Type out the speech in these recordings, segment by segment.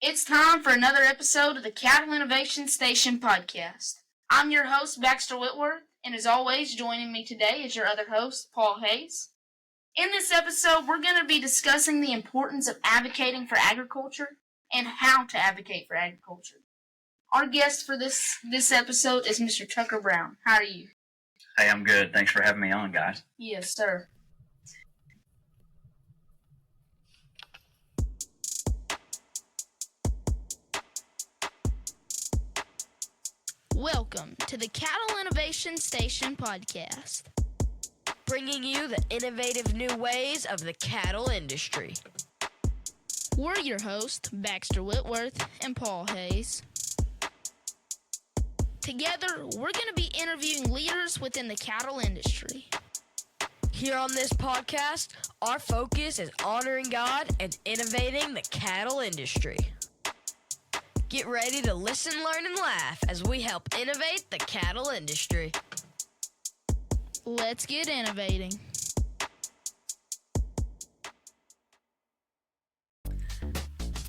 It's time for another episode of the Cattle Innovation Station podcast. I'm your host, Baxter Whitworth, and as always, joining me today is your other host, Paul Hayes. In this episode, we're going to be discussing the importance of advocating for agriculture and how to advocate for agriculture. Our guest for this episode is Mr. Tucker Brown. How are you? Hey, I'm good. Thanks for having me on, guys. Yes, sir. Welcome to the Cattle Innovation Station podcast, bringing you the innovative new ways of the cattle industry. We're your hosts, Baxter Whitworth and Paul Hayes. Together, we're going to be interviewing leaders within the cattle industry. Here on this podcast, our focus is honoring God and innovating the cattle industry. Get ready to listen, learn, and laugh as we help innovate the cattle industry. Let's get innovating.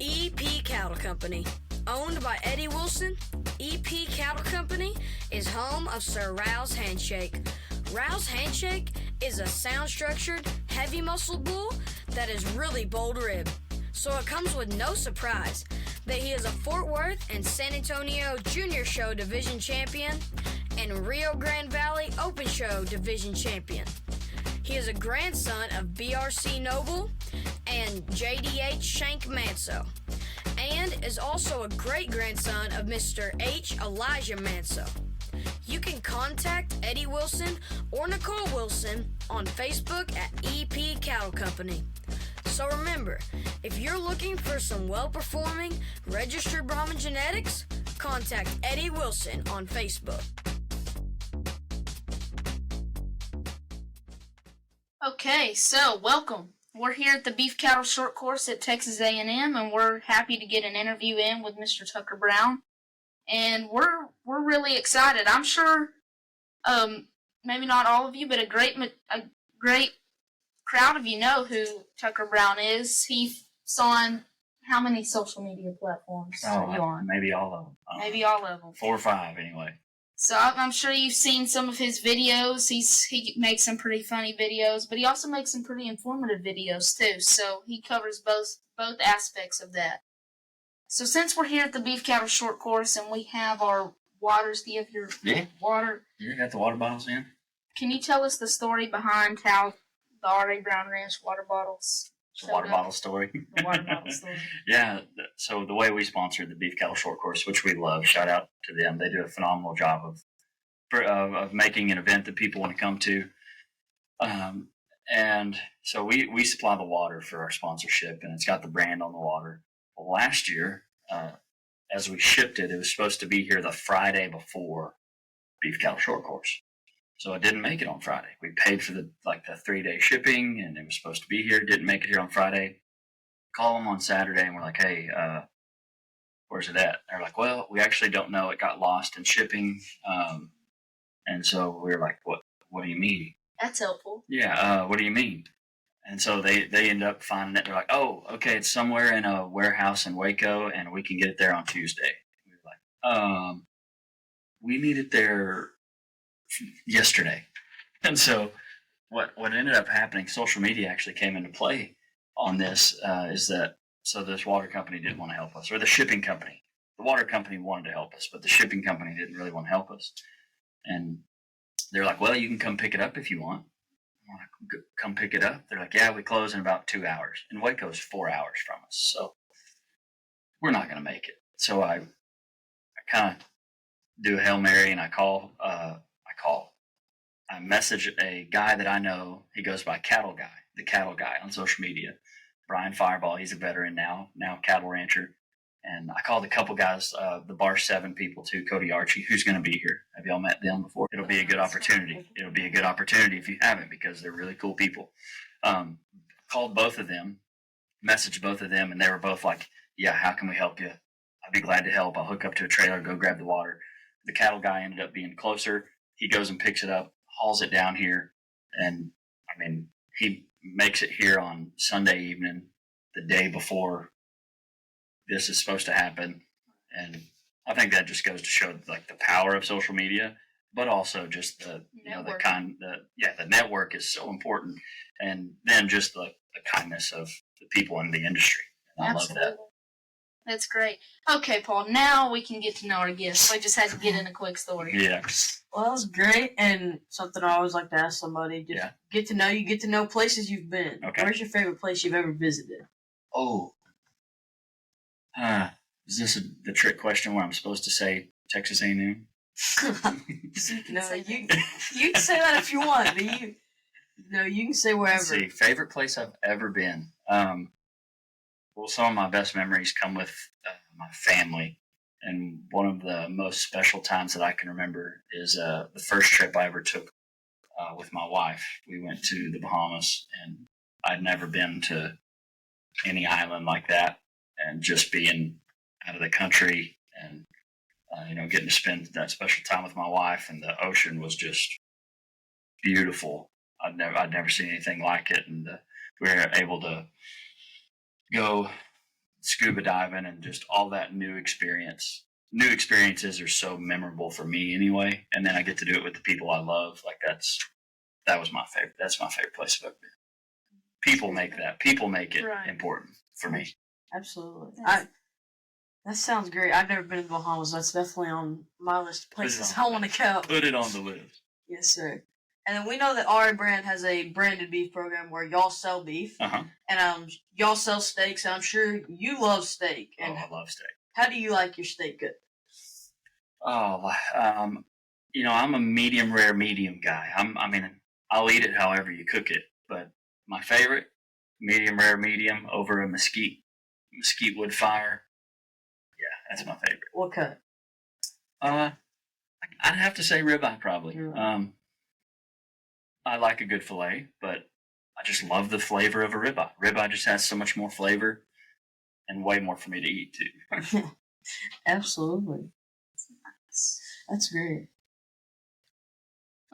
EP Cattle Company. Owned by Eddie Wilson, EP Cattle Company is home of Sir Rouse Handshake. Rouse Handshake is a sound-structured, heavy-muscle bull that is really bold-ribbed. So it comes with no surprise that he is a Fort Worth and San Antonio Junior Show Division Champion and Rio Grande Valley Open Show Division Champion. He is a grandson of BRC Noble and JDH Shank Manso, and is also a great-grandson of Mr. H. Elijah Manso. You can contact Eddie Wilson or Nicole Wilson on Facebook at EP Cattle Company. So remember, if you're looking for some well-performing, registered Brahman genetics, contact Eddie Wilson on Facebook. Okay, so welcome. We're here at the Beef Cattle Short Course at Texas A&M, and we're happy to get an interview in with Mr. Tucker Brown. And we're really excited. I'm sure, maybe not all of you, but a great crowd of you know who Tucker Brown is. He's on how many social media platforms are you on? Maybe all of them. Maybe all of them. 4 or 5, anyway. So I'm sure you've seen some of his videos. He makes some pretty funny videos, but he also makes some pretty informative videos too. So he covers both aspects of that. So since we're here at the Beef Cattle Short Course and we have our waters, do you have your water? You got the water bottles in? Can you tell us the story behind how the R.A. Brown Ranch water bottles? The water bottle story. The water bottle story. Yeah, so the way we sponsored the Beef Cattle Short Course, which we love, shout out to them. They do a phenomenal job of making an event that people want to come to. And so we supply the water for our sponsorship, and it's got the brand on the water. Well, last year, as we shipped it, it was supposed to be here the Friday before Beef Cattle Short Course. So it didn't make it on Friday. We paid for the 3-day shipping, and it was supposed to be here. Didn't make it here on Friday. Call them on Saturday, and we're like, hey, where's it at? They're like, well, we actually don't know. It got lost in shipping. And so we were like, what do you mean? That's helpful. Yeah, what do you mean? And so they end up finding it. They're like, oh, okay, it's somewhere in a warehouse in Waco, and we can get it there on Tuesday. We were like, we need it there yesterday. And so what ended up happening, social media actually came into play on this, is that so this water company didn't want to help us, or the shipping company. The water company wanted to help us, but the shipping company didn't really want to help us. And they're like, well, you can come pick it up if you want. I'm like, come pick it up. They're like, yeah, we close in about 2 hours. And Waco's 4 hours from us, so we're not going to make it. So I kind of do a Hail Mary, and I message a guy that I know. He goes by the Cattle Guy on social media. Brian Fireball, he's a veteran now cattle rancher. And I called a couple guys, the Bar 7 people too, Cody Archie, who's going to be here. Have y'all met them before? It'll be a good opportunity. It'll be a good opportunity if you haven't, because they're really cool people. Called both of them, messaged both of them, and they were both like, yeah, how can we help you? I'd be glad to help. I'll hook up to a trailer, go grab the water. The cattle guy ended up being closer. He goes and picks it up, hauls it down here, and I mean, he makes it here on Sunday evening, the day before this is supposed to happen. And I think that just goes to show like the power of social media, but also just the the network is so important, and then just the kindness of the people in the industry. And I love that. That's great. Okay, Paul, now we can get to know our guests. I just had to get in a quick story. Yeah. Well, that was great, and something I always like to ask somebody. Just get to know you, get to know places you've been. Okay. Where's your favorite place you've ever visited? Oh. Is this the trick question where I'm supposed to say Texas A&M? No, you can say that if you want, but you can say wherever. Let's see, favorite place I've ever been. Well, some of my best memories come with my family, and one of the most special times that I can remember is the first trip I ever took with my wife. We went to the Bahamas, and I'd never been to any island like that, and just being out of the country and getting to spend that special time with my wife, and the ocean was just beautiful. I'd never seen anything like it, and we were able to go scuba diving and just all that new experience. New experiences are so memorable for me anyway, and then I get to do it with the people I love. Like that was my favorite. That's my favorite place I've ever been. People make it important for me. Absolutely. That sounds great. I've never been to the Bahamas. That's definitely on my list of places I want to go. Put it on the list. Yes, sir. And then we know that RA Brand has a branded beef program where y'all sell beef. Uh-huh. And y'all sell steaks. And I'm sure you love steak. And I love steak. how do you like your steak cooked? Oh, I'm a medium rare medium guy. I'll eat it however you cook it, but my favorite, medium rare medium over a mesquite wood fire. Yeah, that's my favorite. What cut? I'd have to say ribeye probably. I like a good fillet, but I just love the flavor of a ribeye. Ribeye just has so much more flavor and way more for me to eat too. Absolutely. That's great.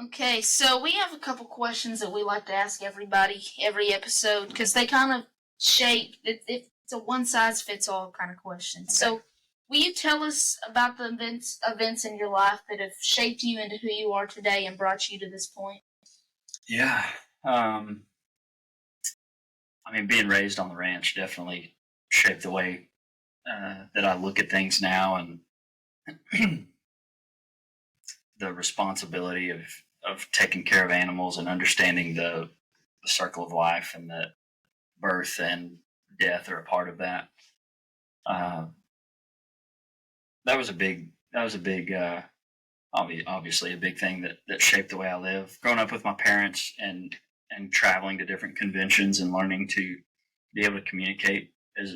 Okay, so we have a couple questions that we like to ask everybody every episode because they kind of shape it's a one-size-fits-all kind of question. Okay. So will you tell us about the events in your life that have shaped you into who you are today and brought you to this point? Yeah. Being raised on the ranch definitely shaped the way that I look at things now, and the responsibility of taking care of animals and understanding the circle of life, and that birth and death are a part of that. That was a big obviously a big thing that shaped the way I live. Growing up with my parents and traveling to different conventions and learning to be able to communicate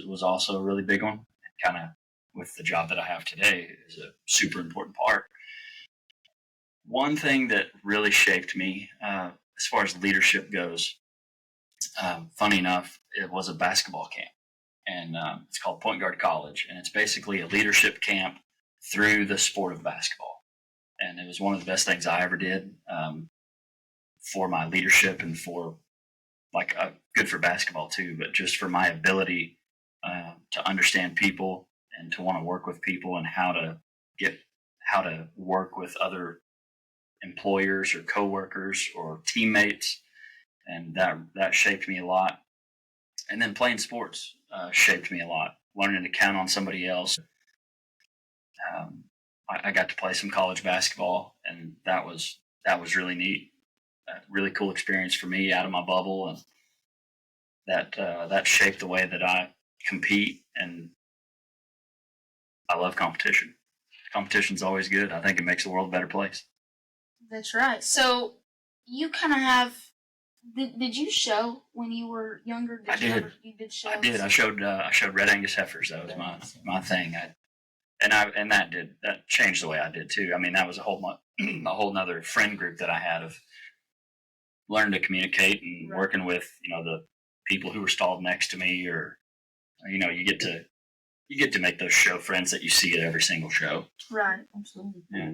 was also a really big one. Kind of with the job that I have today is a super important part. One thing that really shaped me as far as leadership goes, funny enough, it was a basketball camp. And it's called Point Guard College. And it's basically a leadership camp through the sport of basketball. And it was one of the best things I ever did for my leadership and for good for basketball too, but just for my ability to understand people and to want to work with people and how to work with other employers or coworkers or teammates. And that shaped me a lot. And then playing sports shaped me a lot. Learning to count on somebody else. I got to play some college basketball, and that was really neat. A really cool experience for me out of my bubble, and that shaped the way that I compete. And I love competition. Competition's always good. I think it makes the world a better place. That's right. So you kind of have. Did you show when you were younger? I did. You did shows? I did. I showed Red Angus heifers. That was my thing. That changed the way I did too. That was a whole nother friend group that I had of learning to communicate and working with the people who were stalled next to me, or you get to make those show friends that you see at every single show. Right. Absolutely. Yeah.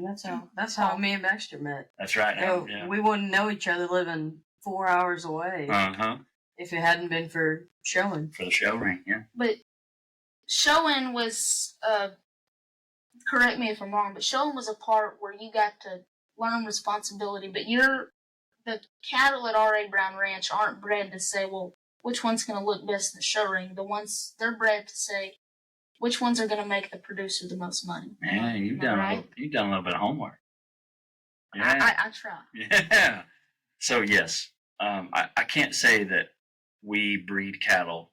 That's how me and Baxter met. That's right. Yeah. We wouldn't know each other living 4 hours away. Uh-huh. If it hadn't been for showing. For the show ring, yeah. But showing was, correct me if I'm wrong, but showing was a part where you got to learn responsibility. But the cattle at R.A. Brown Ranch aren't bred to say, well, which one's going to look best in the show ring. The ones they're bred to say, which ones are going to make the producer the most money. Man, you've done a little bit of homework. Yeah, I try. Yeah. So yes, I can't say that we breed cattle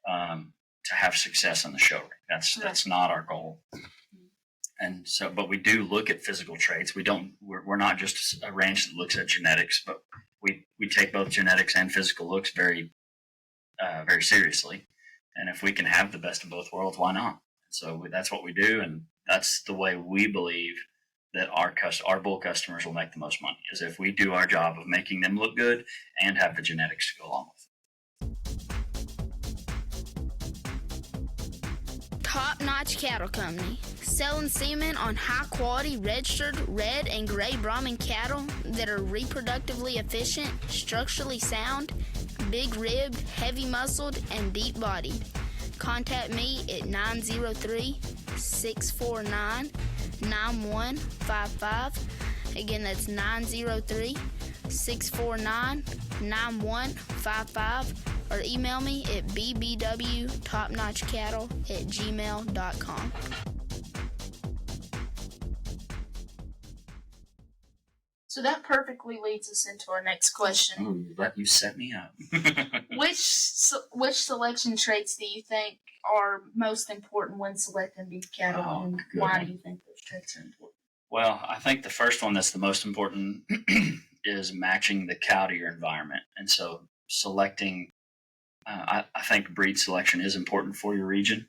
to have success in the show ring. That's not our goal. And so, but we do look at physical traits. We're not just a ranch that looks at genetics, but we take both genetics and physical looks very seriously. And if we can have the best of both worlds, why not? So that's what we do, and that's the way we believe that our bull customers will make the most money, is if we do our job of making them look good and have the genetics to go along with it. Top Notch Cattle Company, selling semen on high quality registered red and gray Brahman cattle that are reproductively efficient, structurally sound, big ribbed, heavy muscled, and deep bodied. Contact me at 903-649-9155. Again, that's 903-649-9155. Or email me at bbwtopnotchcattle@gmail.com. So that perfectly leads us into our next question. Oh, you set me up. Which selection traits do you think are most important when selecting beef cattle, and why do you think those traits are important? Well, I think the first one that's the most important is matching the cow to your environment. And so selecting, I think breed selection is important for your region.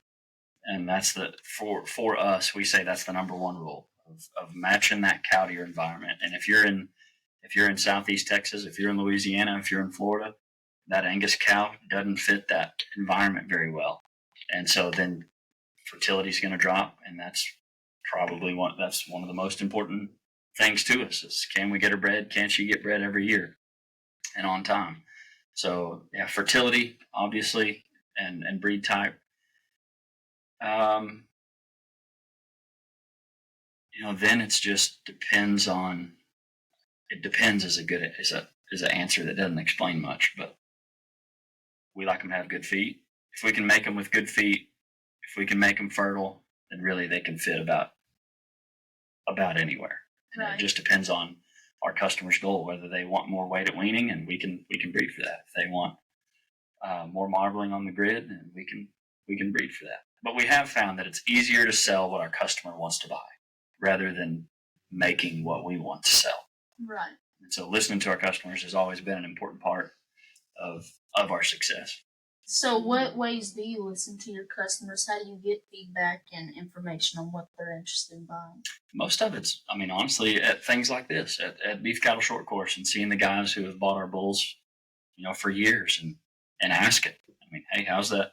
And that's for us, we say that's the number one rule of matching that cow to your environment. And if you're in Southeast Texas, if you're in Louisiana, if you're in Florida, that Angus cow doesn't fit that environment very well. And so then fertility is going to drop, and that's probably one of the most important things to us is, can we get her bred? Can she get bred every year and on time? So yeah, fertility, obviously, and breed type. Then it's just depends on. It depends is an answer that doesn't explain much, but we like them to have good feet. If we can make them with good feet, if we can make them fertile, then really they can fit about anywhere. And it just depends on our customer's goal, whether they want more weight at weaning, and we can breed for that. If they want more marbling on the grid, then we can breed for that. But we have found that it's easier to sell what our customer wants to buy rather than making what we want to sell. Right. And so listening to our customers has always been an important part of our success. So what ways do you listen to your customers? How do you get feedback and information on what they're interested in buying? Most of it's, honestly, at things like this, at Beef Cattle Short Course, and seeing the guys who have bought our bulls, for years, and ask it. Hey, how's that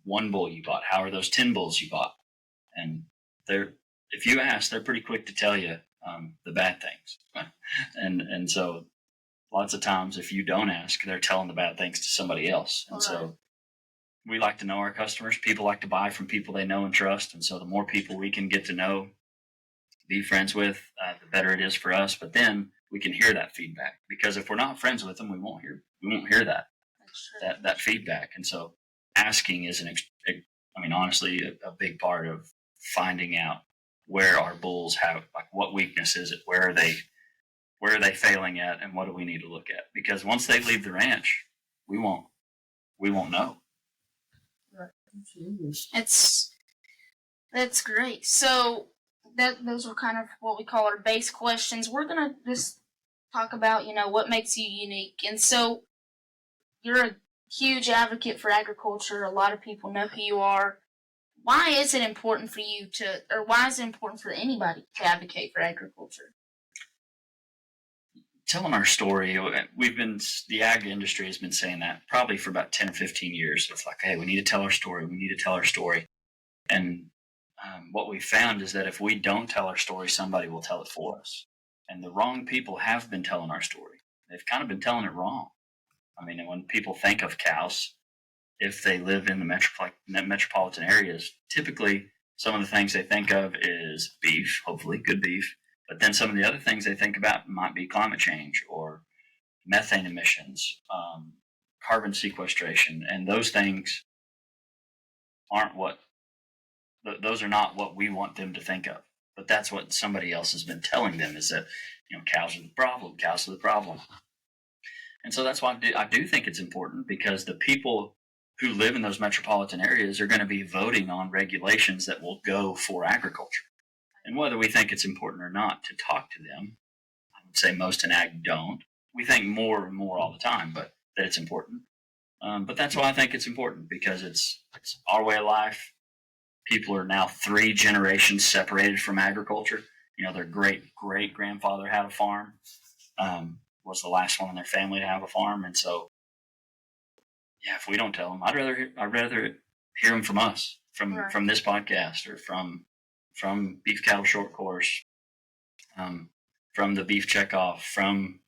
one bull you bought? How are those 10 bulls you bought? And if you ask, they're pretty quick to tell you the bad things. and so lots of times, if you don't ask, they're telling the bad things to somebody else. And so we like to know our customers. People like to buy from people they know and trust. And so the more people we can get to know, be friends with, the better it is for us. But then we can hear that feedback, because if we're not friends with them, we won't hear that feedback. And so asking is honestly a big part of finding out where our bulls have, what weakness is it? Where are they failing at, and what do we need to look at? Because once they leave the ranch, we won't know. Right. That's great. So those are kind of what we call our base questions. We're gonna just talk about, what makes you unique. And so you're a huge advocate for agriculture. A lot of people know who you are. Why is it important for you why is it important for anybody to advocate for agriculture? Telling our story, the ag industry has been saying that probably for about 10 or 15 years. It's like, hey, we need to tell our story. We need to tell our story. And what we found is that if we don't tell our story, somebody will tell it for us. And the wrong people have been telling our story. They've kind of been telling it wrong. And when people think of cows, if they live in the metropolitan areas, typically some of the things they think of is beef, hopefully good beef. But then some of the other things they think about might be climate change or methane emissions, carbon sequestration, and those things aren't those are not what we want them to think of. But that's what somebody else has been telling them, is that, cows are the problem, cows are the problem. And so that's why I do think it's important, because the people who live in those metropolitan areas are going to be voting on regulations that will go for agriculture. And whether we think it's important or not to talk to them, I would say most in ag don't. We think more and more all the time, but that it's important. But that's why I think it's important, because it's our way of life. People are now 3 generations separated from agriculture. Their great grandfather had a farm, was the last one in their family to have a farm. And so, yeah, if we don't tell them, I'd rather hear them from us, from this podcast, or from Beef Cattle Short Course, from the Beef Checkoff, from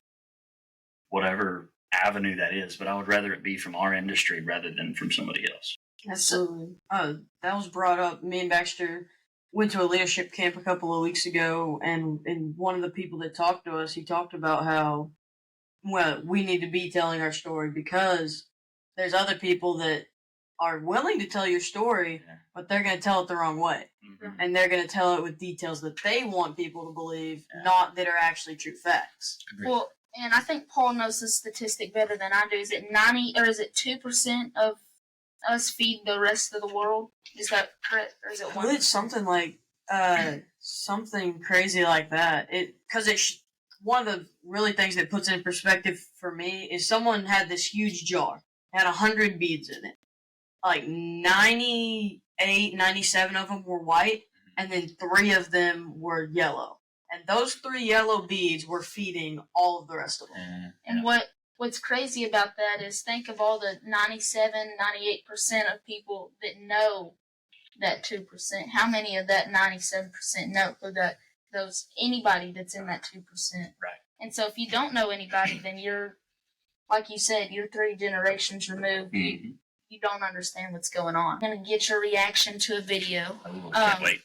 whatever avenue that is. But I would rather it be from our industry rather than from somebody else. Absolutely. That was brought up. Me and Baxter went to a leadership camp a couple of weeks ago, and one of the people that talked to us, he talked about how, well, we need to be telling our story, because there's other people that are willing to tell your story, but they're going to tell it the wrong way. Mm-hmm. And they're going to tell it with details that they want people to believe, not that are actually true facts. Agreed. Well, and I think Paul knows the statistic better than I do. Is it 2% of us feed the rest of the world? Is that correct, or is it 1%? It's something like something crazy like that. One of the really things that puts it in perspective for me is someone had this huge jar, had 100 beads in it. Like 98, 97 of them were white, and then 3 of them were yellow. And those 3 yellow beads were feeding all of the rest of them. And what's crazy about that is, think of all the 97, 98% of people that know that 2%. How many of that 97% know that anybody that's in that 2%? Right. And so if you don't know anybody, then you're, like you said, you're 3 generations removed. Mm-hmm. You don't understand what's going on. I'm going to get your reaction to a video. Can't wait.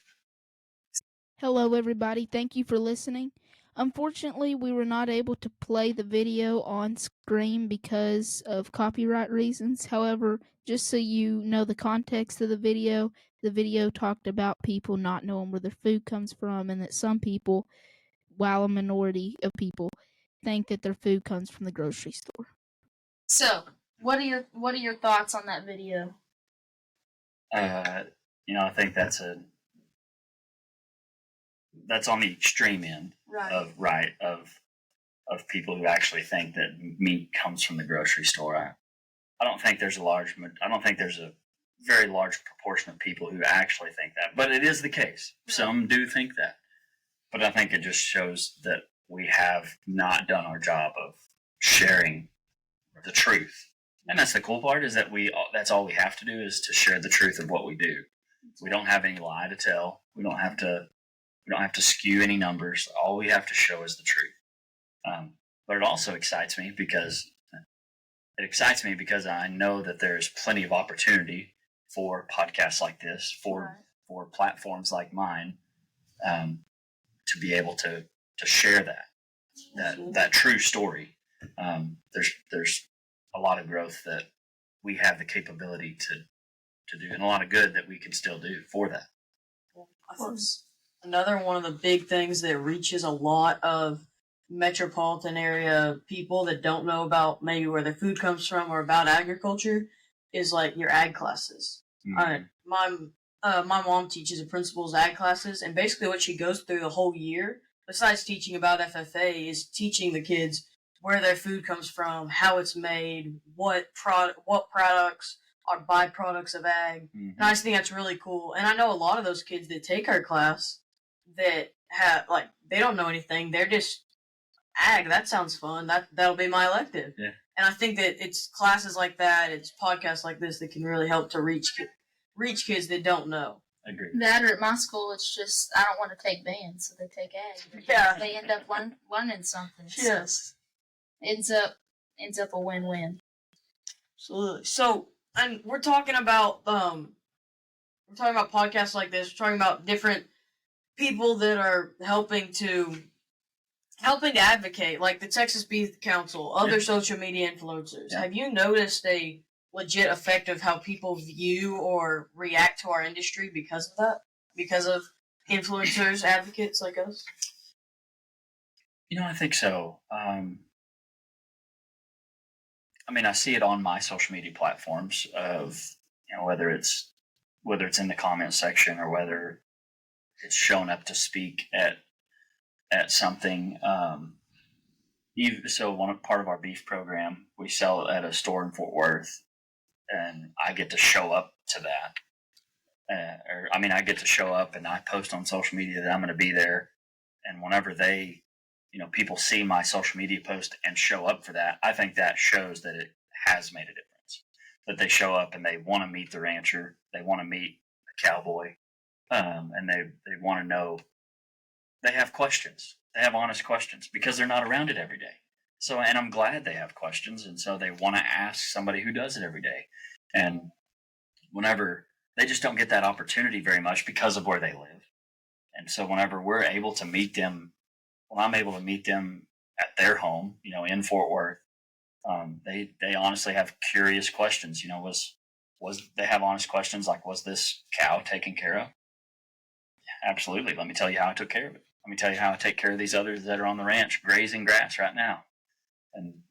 Hello, everybody. Thank you for listening. Unfortunately, we were not able to play the video on screen because of copyright reasons. However, just so you know the context of the video talked about people not knowing where their food comes from, and that some people, while a minority of people, think that their food comes from the grocery store. So, what are your thoughts on that video? I think that's on the extreme end of people who actually think that meat comes from the grocery store. I don't think there's a very large proportion of people who actually think that, but it is the case. Right. Some do think that, but I think it just shows that we have not done our job of sharing the truth. And that's the cool part, is that that's all we have to do, is to share the truth of what we do. We don't have any lie to tell. We don't have to skew any numbers. All we have to show is the truth. But it also excites me because I know that there's plenty of opportunity for podcasts like this, for platforms like mine, to be able to share that true story. There's a lot of growth that we have the capability to do, and a lot of good that we can still do for that. Of course. Another one of the big things that reaches a lot of metropolitan area people that don't know about maybe where their food comes from or about agriculture is like your ag classes. Mm-hmm. My mom teaches a principal's ag classes, and basically what she goes through the whole year, besides teaching about FFA, is teaching the kids where their food comes from, how it's made, what products are byproducts of ag. Mm-hmm. And I just think that's really cool. And I know a lot of those kids that take our class that have, like, they don't know anything. They're just, ag, that sounds fun. That'll be my elective. Yeah. And I think that it's classes like that, it's podcasts like this that can really help to reach kids that don't know. Agreed. That, or at my school, it's just, I don't want to take band, so they take ag. Yeah. They end up learning something. Yes. So ends up a win-win. Absolutely. So and we're talking about podcasts like this. We're talking about different people that are helping to advocate, like the Texas Beef Council, other social media influencers. Yeah. Have you noticed a legit effect of how people view or react to our industry because of that? Because of influencers, advocates like us? I think so. I see it on my social media platforms of whether it's in the comment section or whether it's shown up to speak at something. So one part of our beef program, we sell it at a store in Fort Worth, and I get to show up to that. I get to show up and I post on social media that I'm going to be there. And whenever people see my social media post and show up for that, I think that shows that it has made a difference. That they show up and they want to meet the rancher, they want to meet the cowboy, and they want to know. They have questions. They have honest questions because they're not around it every day. So, and I'm glad they have questions, and so they want to ask somebody who does it every day. And whenever they just don't get that opportunity very much because of where they live. And so whenever we're able to meet them, when I'm able to meet them at their home, in Fort Worth, they honestly have curious questions. Was they have honest questions like, was this cow taken care of? Yeah, absolutely. Let me tell you how I took care of it. Let me tell you how I take care of these others that are on the ranch grazing grass right now. And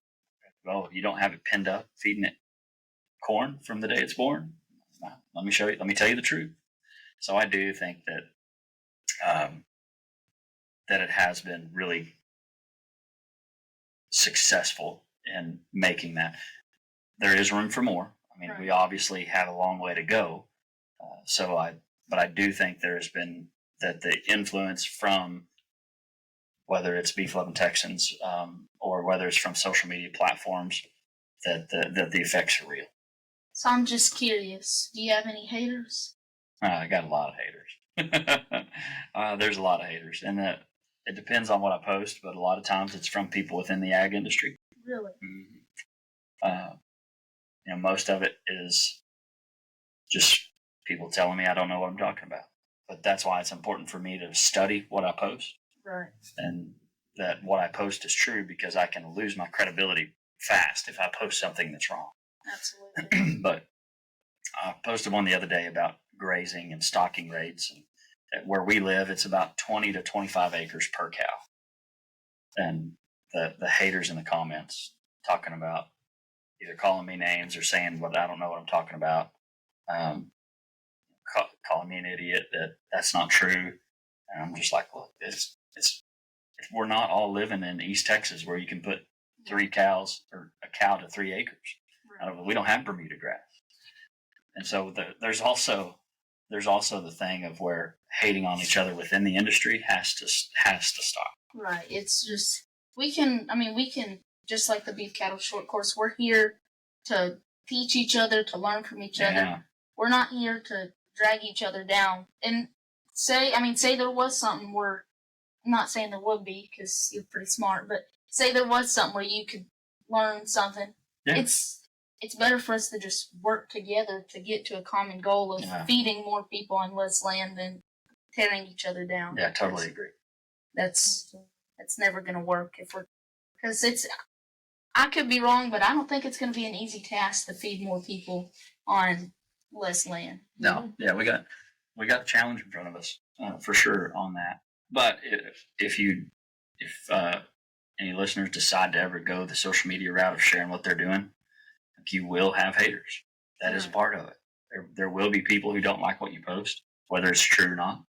you don't have it pinned up, feeding it corn from the day it's born. Let me show you. Let me tell you the truth. So I do think that that it has been really successful in making that. There is room for more. Right. We obviously have a long way to go. But I do think there has been that the influence from whether it's Beef Loving Texans or whether it's from social media platforms, that the effects are real. So I'm just curious. Do you have any haters? I got a lot of haters. There's a lot of haters, and that it depends on what I post, but a lot of times it's from people within the ag industry. Really? Most of it is just people telling me I don't know what I'm talking about. But that's why it's important for me to study what I post, Right. and that what I post is true, because I can lose my credibility fast if I post something that's wrong. Absolutely. But I posted one the other day about grazing and stocking rates, and where we live, it's about 20 to 25 acres per cow. And the haters in the comments talking about either calling me names or saying what I don't know what I'm talking about, calling me an idiot, that's not true. And I'm just like, look, it's we're not all living in East Texas where you can put 3 cows or a cow to 3 acres. Right. We don't have Bermuda grass. And so there's also the thing of where hating on each other within the industry has to stop. Right. It's just we can just like the Beef Cattle Short Course. We're here to teach each other, to learn from each other. We're not here to drag each other down. And say there was something where, I'm not saying there would be because you're pretty smart, but say there was something where you could learn something. Yeah. It's better for us to just work together to get to a common goal of feeding more people on less land than tearing each other down. Yeah, I totally agree. That's never going to work because I could be wrong, but I don't think it's going to be an easy task to feed more people on less land. No, yeah, we got a challenge in front of us for sure on that. But if any listeners decide to ever go the social media route of sharing what they're doing, you will have haters. That is a part of it. There will be people who don't like what you post, whether it's true or not,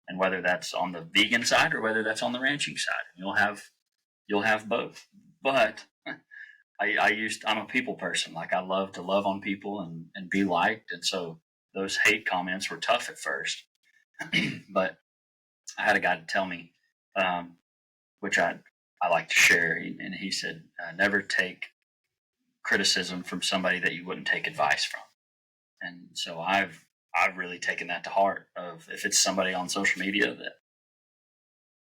and whether that's on the vegan side or whether that's on the ranching side. You'll have both. But I'm a people person. Like, I love to love on people and be liked, and so those hate comments were tough at first. But I had a guy tell me, which I like to share, and he said, never take criticism from somebody that you wouldn't take advice from. And so I've really taken that to heart, of if it's somebody on social media that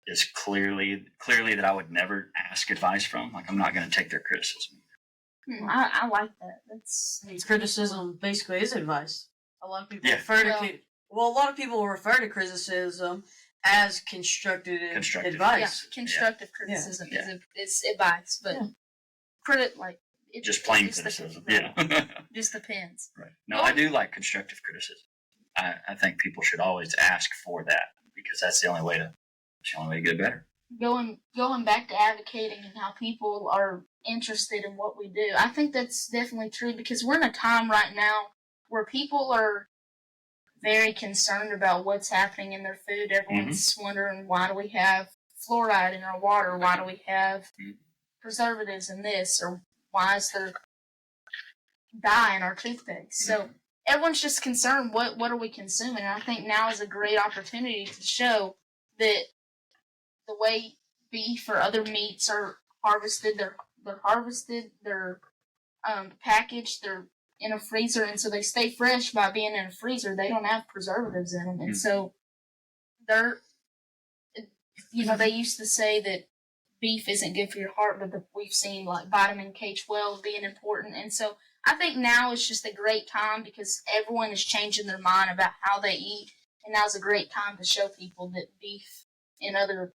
is clearly that I would never ask advice from, like, I'm not going to take their criticism. I like that. That's Criticism basically is advice. A lot of people Yeah. a lot of people refer to criticism as constructive advice. constructive criticism Yeah. is advice, but Yeah. it Just plain just criticism. just depends. Right. No, I do like constructive criticism. I think people should always ask for that because that's the only way to get better. Going back to advocating and how people are interested in what we do, I think that's definitely true because we're in a time right now where people are very concerned about what's happening in their food. Everyone's wondering, why do we have fluoride in our water? Why do we have preservatives in this? Or why is there dye in our toothpaste? So everyone's just concerned, what are we consuming? And I think now is a great opportunity to show that the way beef or other meats are harvested, they're harvested, they're packaged, they're in a freezer, and so they stay fresh by being in a freezer. They don't have preservatives in them, and so they're, they used to say that beef isn't good for your heart, but we've seen like vitamin K12 being important, and so I think now is just a great time because everyone is changing their mind about how they eat, and now's a great time to show people that beef and other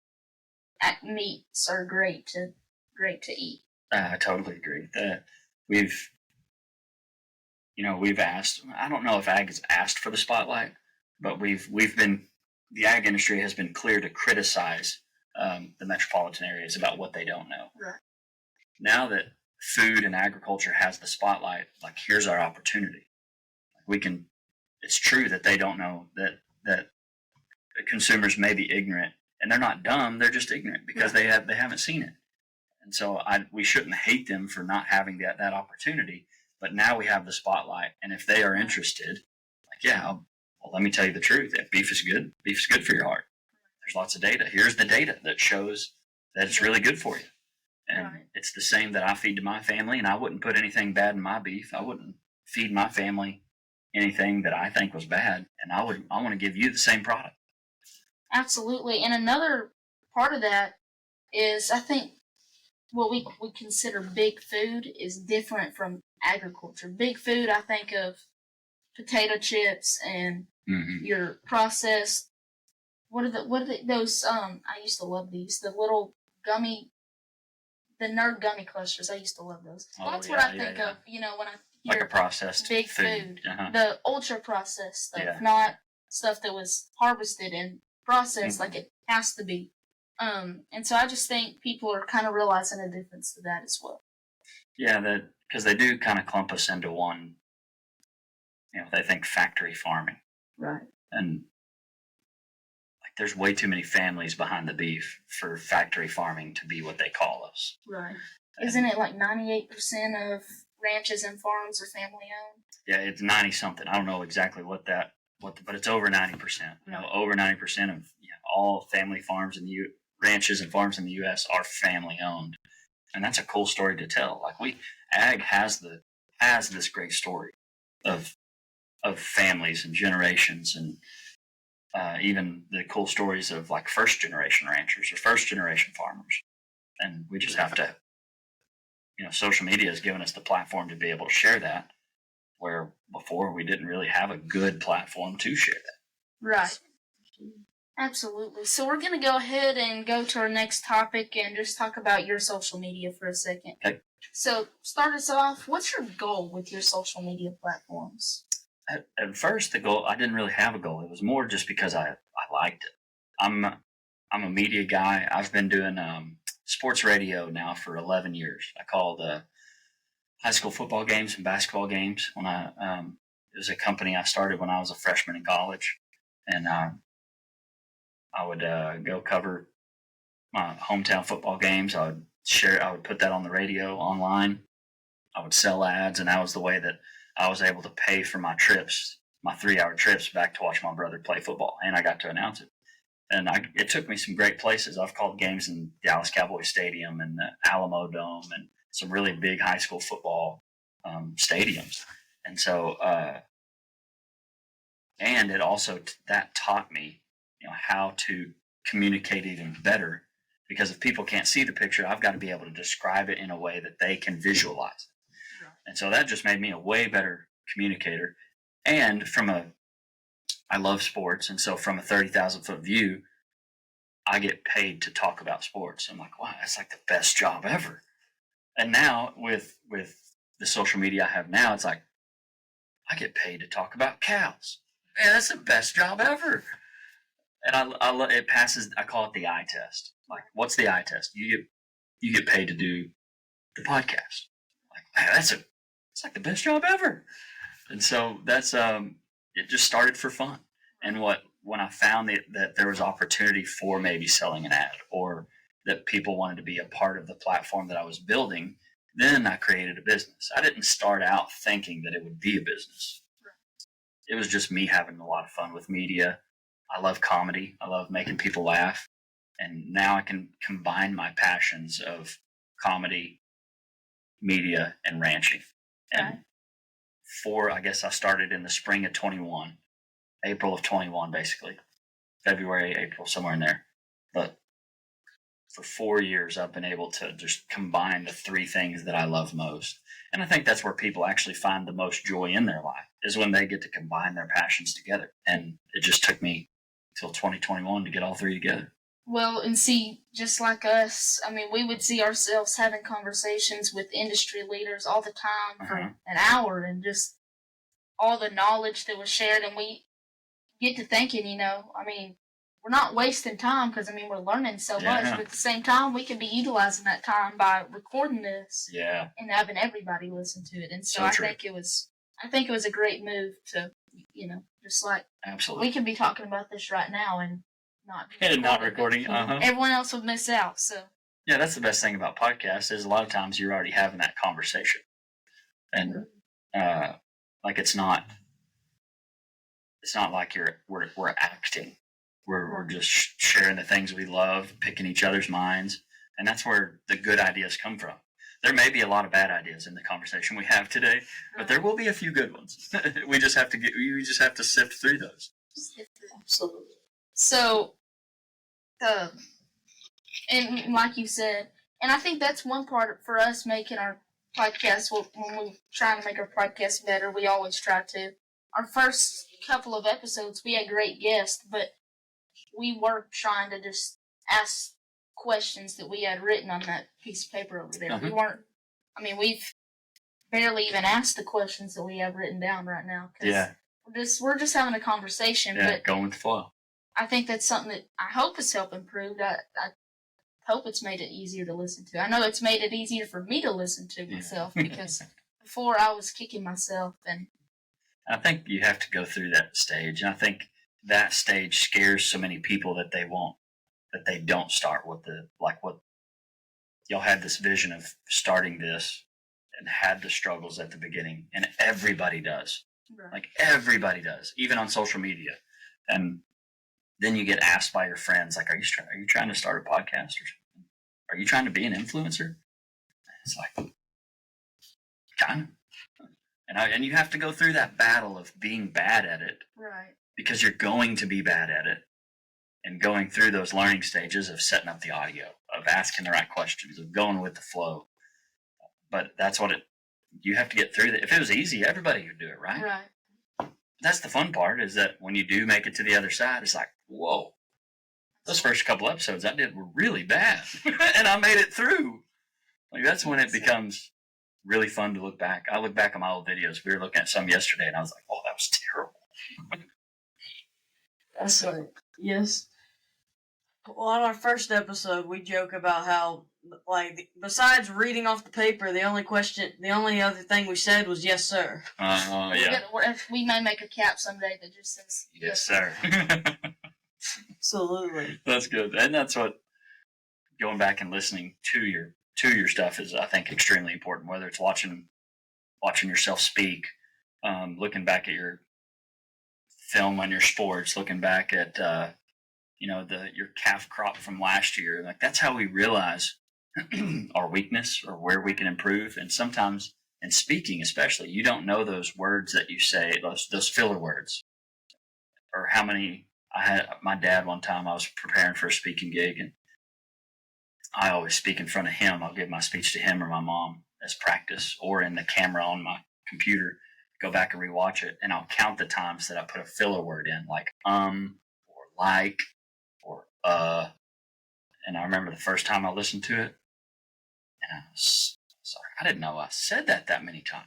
meats are great to eat. I totally agree. We've asked. I don't know if ag has asked for the spotlight, but the ag industry has been clear to criticize the metropolitan areas about what they don't know. Right. Now that food and agriculture has the spotlight, like here's our opportunity. It's true that they don't know that consumers may be ignorant, and they're not dumb. They're just ignorant because they haven't seen it. And so we shouldn't hate them for not having that opportunity. But now we have the spotlight, and if they are interested, let me tell you the truth. If beef is good for your heart. There's lots of data. Here's the data that shows that it's really good for you. And it's the same that I feed to my family, and I wouldn't put anything bad in my beef. I wouldn't feed my family anything that I think was bad, and I want to give you the same product. Absolutely. And another part of that is, I think what we consider big food is different from agriculture. Big food, I think of potato chips and your processed. What are those? I used to love these. The little the Nerd gummy clusters. I used to love those. That's what I think of. When I hear like a processed big food. Uh-huh. The ultra processed stuff, not stuff that was harvested and processed like it has to be. And so I just think people are kind of realizing a difference to that as well. Yeah, because they do kind of clump us into one. They think factory farming, Right. and there's way too many families behind the beef for factory farming to be what they call us. Right. Isn't it like 98% of ranches and farms are family owned? Yeah, it's 90 something. I don't know exactly but it's over 90%. Over 90% of all family farms and ranches and farms in the U.S. are family owned, and that's a cool story to tell. Like ag has this great story of families and generations, and even the cool stories of like first generation ranchers or first generation farmers. And we just have to, social media has given us the platform to be able to share that, where before we didn't really have a good platform to share that. Right. Absolutely. So we're going to go ahead and go to our next topic and just talk about your social media for a second. Okay. So start us off. What's your goal with your social media platforms? At first, the goal, I didn't really have a goal. It was more just because I liked it. I'm a media guy. I've been doing sports radio now for 11 years. I called high school football games and basketball games. It was a company I started when I was a freshman in college, and I would go cover my hometown football games. I would put that on the radio, online. I would sell ads, and that was the way that I was able to pay for my trips, my 3-hour trips back to watch my brother play football, and I got to announce it. And it took me some great places. I've called games in Dallas Cowboys Stadium and the Alamo Dome and some really big high school football stadiums. And so, and it also that taught me, how to communicate even better. Because if people can't see the picture, I've got to be able to describe it in a way that they can visualize. And so that just made me a way better communicator. And I love sports. And so from a 30,000 foot view, I get paid to talk about sports. I'm like, wow, that's like the best job ever. And now with the social media I have now, it's like, I get paid to talk about cows. Man, that's the best job ever. And it passes. I call it the eye test. Like, what's the eye test? You get paid to do the podcast. Like, man, it's like the best job ever. And so that's it just started for fun. And when I found that there was opportunity for maybe selling an ad, or that people wanted to be a part of the platform that I was building, then I created a business. I didn't start out thinking that it would be a business. It was just me having a lot of fun with media. I love comedy. I love making people laugh. And now I can combine my passions of comedy, media, and ranching. And I guess I started in the spring of 21, April of 21, basically. February, April, somewhere in there. But for 4 years, I've been able to just combine the three things that I love most. And I think that's where people actually find the most joy in their life, is when they get to combine their passions together. And it just took me till 2021 to get all three together. Well, and see, just like us, I mean, we would see ourselves having conversations with industry leaders all the time for an hour, and just all the knowledge that was shared. And we get to thinking, I mean, we're not wasting time, because, I mean, we're learning so much. But at the same time, we can be utilizing that time by recording this and having everybody listen to it. And so I think it was a great move to, just like, absolutely, we can be talking about this right now and not recording. Everyone else would miss out. So yeah, that's the best thing about podcasts, is a lot of times you're already having that conversation, and like it's not like we're acting. We're just sharing the things we love, picking each other's minds, and that's where the good ideas come from. There may be a lot of bad ideas in the conversation we have today, but there will be a few good ones. We just have to sift through those. Absolutely. So, and like you said, and I think that's one part for us making our podcast. When we're trying to make our podcast better, we always try to. Our first couple of episodes, we had great guests, but we were trying to just ask questions that we had written on that piece of paper over there. We weren't. I mean, we've barely even asked the questions that we have written down right now. We're just having a conversation. Yeah, but going with the flow. I think that's something that I hope has helped improve. I hope it's made it easier to listen to. I know it's made it easier for me to listen to myself, because before I was kicking myself. And I think you have to go through that stage. And I think that stage scares so many people that they don't start with what y'all had this vision of starting this and had the struggles at the beginning. And everybody does. Right. Like everybody does, even on social media. And then you get asked by your friends, like, are you trying to start a podcast or something? Are you trying to be an influencer? And it's like, kind of. And you have to go through that battle of being bad at it. Right. Because you're going to be bad at it. And going through those learning stages of setting up the audio, of asking the right questions, of going with the flow. But that's you have to get through that. If it was easy, everybody would do it, right? Right. That's the fun part, is that when you do make it to the other side, it's like, whoa, those first couple episodes I did were really bad. And I made it through. Like, that's when it becomes really fun to look back. I look back at my old videos. We were looking at some yesterday, and I was like, oh, that was terrible. That's right. Yes. Well, on our first episode, we joke about how, like, besides reading off the paper, the only other thing we said was "yes, sir." Yeah. We may make a cap someday that just says "yes, sir." Absolutely. That's good, and that's what going back and listening to your stuff is, I think, extremely important. Whether it's watching yourself speak, looking back at your film on your sports, looking back at your calf crop from last year. Like, that's how we realize our weakness or where we can improve. And sometimes in speaking, especially, you don't know those words that you say, those filler words, or how many. I had my dad one time. I was preparing for a speaking gig, and I always speak in front of him. I'll give my speech to him or my mom as practice, or in the camera on my computer, go back and rewatch it, and I'll count the times that I put a filler word in, like or like or And I remember the first time I listened to it, and I was sorry, I didn't know I said that many times.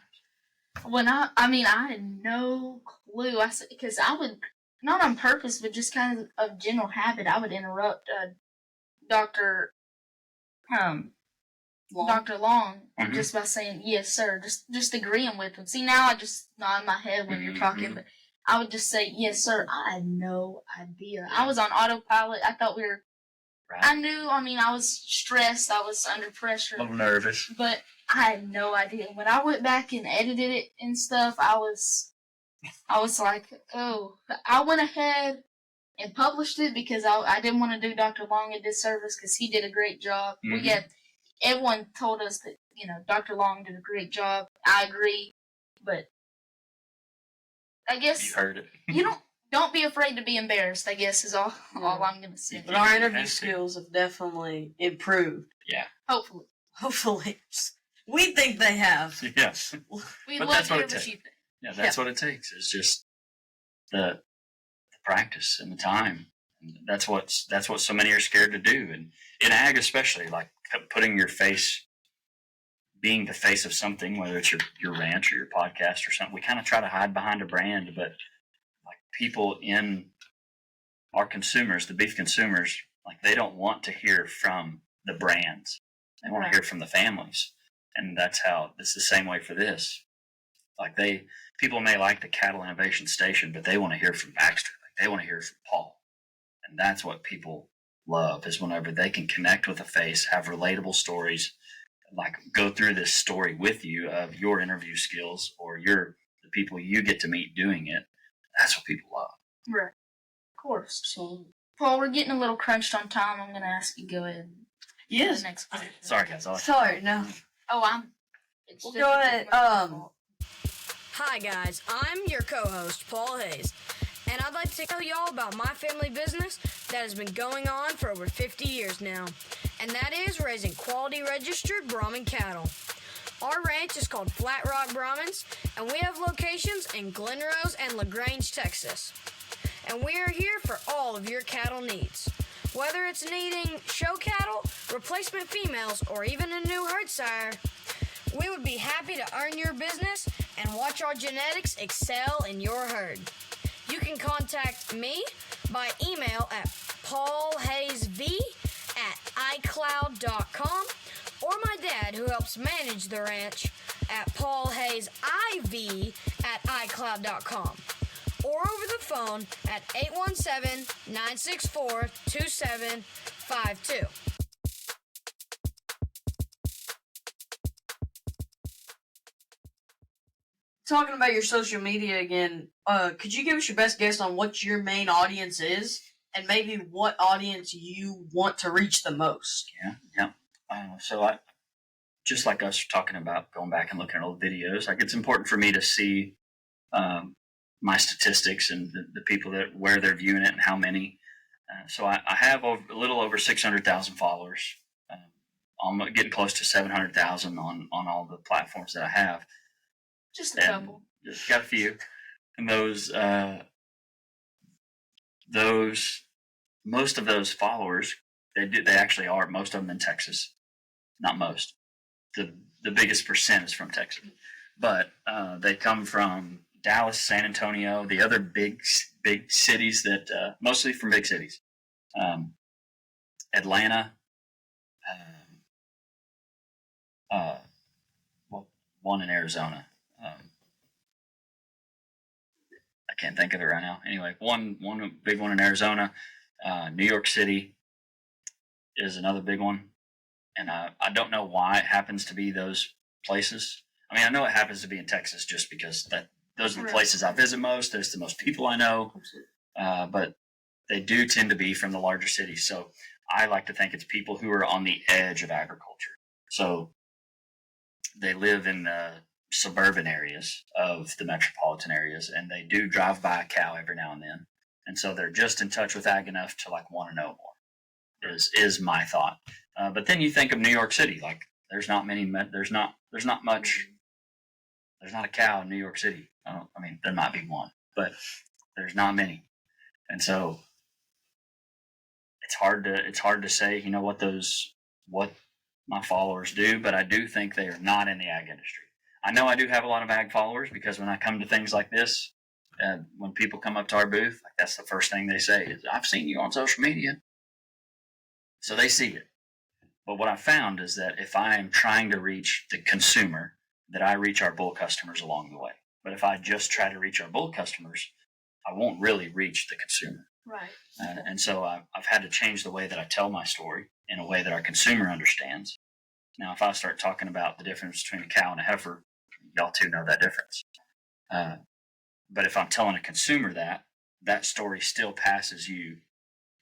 When I had no clue. I said, because I would, not on purpose, but just kind of general habit, I would interrupt Dr. Long. Dr. Long Mhm. just by saying yes, sir, just agreeing with him. See, now I just nod my head when you're talking, Mhm. but I would just say yes, sir. I had no idea. I was on autopilot. I thought we were. Right? I knew. I was stressed. I was under pressure. A little nervous. But I had no idea. When I went back and edited it and stuff, I was like, oh, I went ahead and published it because I didn't want to do Dr. Long a disservice because he did a great job. Mhm. Everyone told us that, Dr. Long did a great job. I agree, but I guess You heard it. you don't be afraid to be embarrassed, I guess is all I'm going to say. But our You interview have to. skills have definitely improved. Hopefully. Hopefully. We think they have. Yes. We'd But love that's to what hear it what takes. you think. Yeah, that's what it takes. It's just the practice and the time. And that's what so many are scared to do. And in ag especially, like putting your face, being the face of something, whether it's your ranch or your podcast or something, we kind of try to hide behind a brand, but like people in our consumers, the beef consumers, like they don't want to hear from the brands. They want Right. to hear from the families. And that's how it's the same way for this. Like people may like the Cattle Innovation Station, but they want to hear from Baxter. Like they want to hear from Paul. And that's what people love, is whenever they can connect with a face, have relatable stories, like go through this story with you of your interview skills or the people you get to meet doing it. That's what people love. Right. Of course. So, Paul, we're getting a little crunched on time. I'm going to ask you to go ahead and Yes. the next question. Sorry, guys. Sorry, no. Oh, it's Well, just go a ahead, bit my fault. Hi guys, I'm your co-host, Paul Hayes, and I'd like to tell you all about my family business that has been going on for over 50 years now, and that is raising quality registered Brahman cattle. Our ranch is called Flat Rock Brahmins, and we have locations in Glen Rose and LaGrange, Texas. And we are here for all of your cattle needs. Whether it's needing show cattle, replacement females, or even a new herd sire, we would be happy to earn your business and watch our genetics excel in your herd. You can contact me by email at paulhayesv@icloud.com or my dad, who helps manage the ranch, at paulhayesiv@icloud.com or over the phone at 817-964-2752. Talking about your social media again, could you give us your best guess on what your main audience is, and maybe what audience you want to reach the most? Yeah. So I, just like us talking about going back and looking at old videos, like it's important for me to see my statistics and the people where they're viewing it and how many. So I have a little over 600,000 followers. I'm getting close to 700,000 on all the platforms that I have. Just a And couple. just got a few, and those most of those followers, they actually are, most of them in Texas. Not most. The biggest percent is from Texas, but they come from Dallas, San Antonio, the other big cities that mostly from big cities, Atlanta, well, one in Arizona. I can't think of it right now. Anyway, one big one in Arizona. New York City is another big one, and I don't know why it happens to be those places. I mean, I know it happens to be in Texas just because those are the Right. places I visit most. There's the most people I know, but they do tend to be from the larger cities. So I like to think it's people who are on the edge of agriculture. So they live in the suburban areas of the metropolitan areas, and they do drive by a cow every now and then, and so they're just in touch with ag enough to like want to know more. Is my thought. But then you think of New York City, like there's not There's not much. There's not a cow in New York City. I mean, there might be one, but there's not many, and so it's hard to say, what my followers do, but I do think they are not in the ag industry. I know I do have a lot of ag followers because when I come to things like this, when people come up to our booth, like that's the first thing they say is, "I've seen you on social media," so they see it. But what I found is that if I am trying to reach the consumer, that I reach our bull customers along the way. But if I just try to reach our bull customers, I won't really reach the consumer. Right. And so I've had to change the way that I tell my story in a way that our consumer understands. Now, if I start talking about the difference between a cow and a heifer, y'all too know that difference. But if I'm telling a consumer that story still passes you,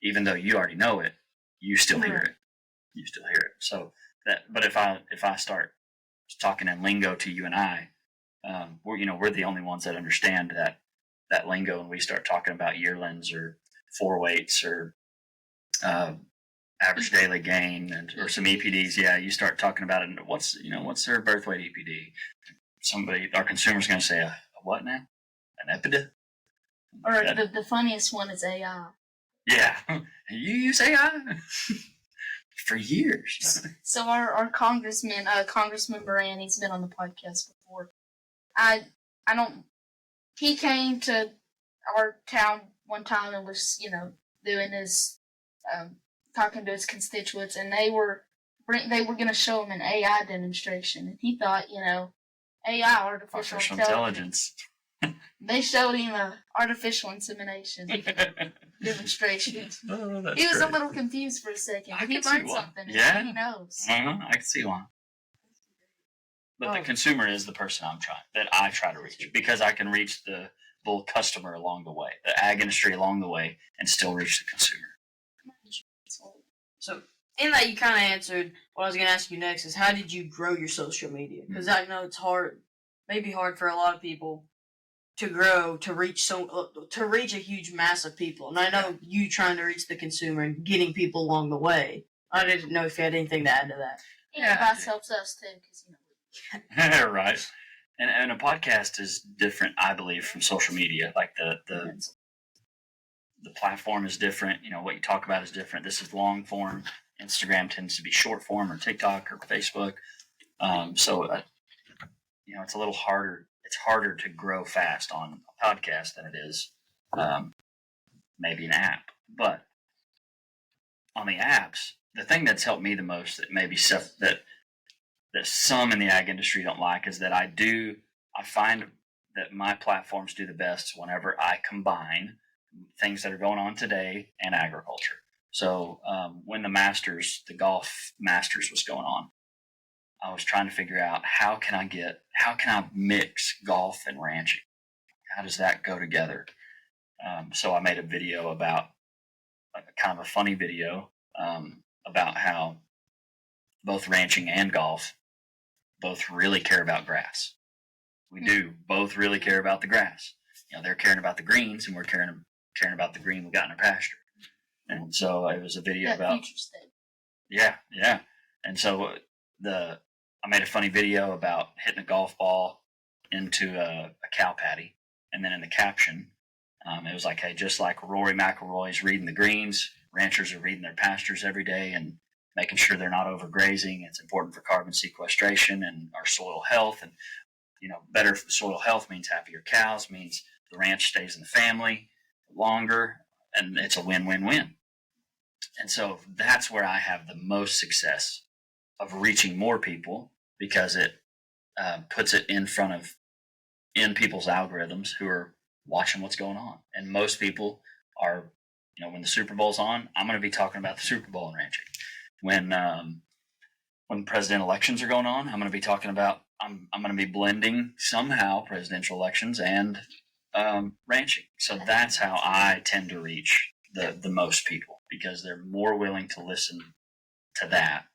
even though you already know it, you still hear it. You still hear it. So but if I start talking in lingo to you and I, we're the only ones that understand that lingo, and we start talking about yearlings or four weights or average daily gain or some EPDs. Yeah, you start talking about it. And what's their birth weight EPD? Our consumer's going to say a what now? An EPID? Or the funniest one is AI. Yeah, you use AI for years. So our congressman, Congressman Moran, he's been on the podcast before. He came to our town one time and was, doing his, talking to his constituents, and they were going to show him an AI demonstration, and he thought, AI, artificial intelligence. They showed him artificial insemination demonstration. Oh, that's He was great. a little confused for a second. I But he can see learned why. something. Yeah. He knows. I can see why. But the consumer is the person I try to reach, because I can reach the bull customer along the way, the ag industry along the way, and still reach the consumer. So, in that, you kind of answered what I was going to ask you next, is how did you grow your social media? Because I know it's hard, maybe hard for a lot of people to grow, to reach a huge mass of people. And I know you trying to reach the consumer and getting people along the way. I didn't know if you had anything to add to that. Yeah, advice helps us too, because Right. And a podcast is different, I believe, from social media. Like the platform is different. What you talk about is different. This is long form. Instagram tends to be short form, or TikTok or Facebook. So it's a little harder. It's harder to grow fast on a podcast than it is maybe an app. But on the apps, the thing that's helped me the most, that maybe stuff that some in the ag industry don't like, is that I find that my platforms do the best whenever I combine things that are going on today and agriculture. So when the golf Masters was going on, I was trying to figure out how can I mix golf and ranching? How does that go together? So I made a video about, kind of a funny video about how both ranching and golf both really care about grass. We do both really care about the grass. They're caring about the greens, and we're caring about the green we got in our pasture. And so it was a video about future state. Yeah. And so I made a funny video about hitting a golf ball into a cow patty, and then in the caption, it was like, hey, just like Rory McIlroy's reading the greens, ranchers are reading their pastures every day and making sure they're not overgrazing. It's important for carbon sequestration and our soil health. And, better soil health means happier cows, means the ranch stays in the family longer, and it's a win-win-win. And so that's where I have the most success of reaching more people, because it puts it in people's algorithms who are watching what's going on. And most people are, when the Super Bowl's on, I'm going to be talking about the Super Bowl and ranching. When president elections are going on, I'm going to be talking about, I'm going to be blending somehow presidential elections and ranching. So that's how I tend to reach the most people, because they're more willing to listen to that.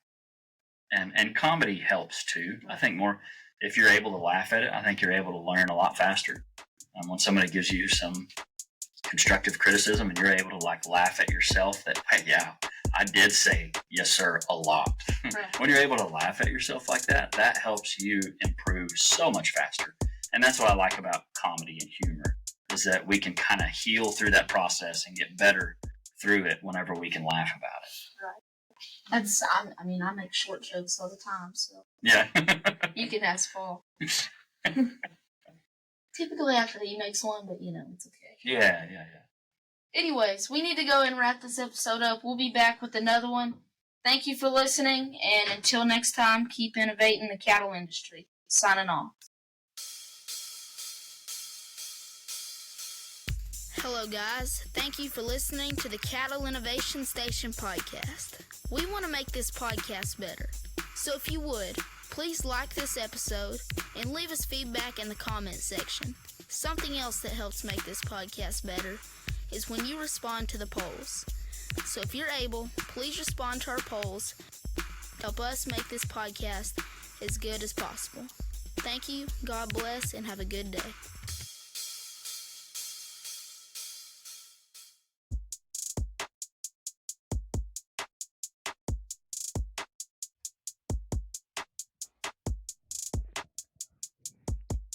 And comedy helps too. I think more, if you're able to laugh at it, I think you're able to learn a lot faster. When somebody gives you some constructive criticism and you're able to laugh at yourself, that, hey, yeah, I did say yes, sir, a lot. Right. When you're able to laugh at yourself like that, that helps you improve so much faster. And that's what I like about comedy and humor, is that we can kind of heal through that process and get better through it whenever we can laugh about it. I make short jokes all the time, so Yeah. you can ask Paul. Typically after he makes one, but it's okay. Yeah. Anyways, we need to go and wrap this episode up. We'll be back with another one. Thank you for listening, and until next time, keep innovating the cattle industry. Signing off. Hello, guys. Thank you for listening to the Cattle Innovation Station podcast. We want to make this podcast better. So if you would, please like this episode and leave us feedback in the comment section. Something else that helps make this podcast better is when you respond to the polls. So if you're able, please respond to our polls. Help us make this podcast as good as possible. Thank you, God bless, and have a good day.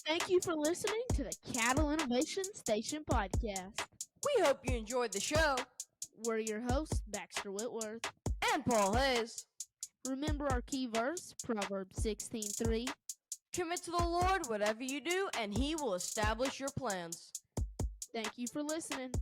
Thank you for listening to the Cattle Innovation Station podcast. We hope you enjoyed the show. We're your hosts, Baxter Whitworth. And Paul Hayes. Remember our key verse, Proverbs 16:3. Commit to the Lord whatever you do, and He will establish your plans. Thank you for listening.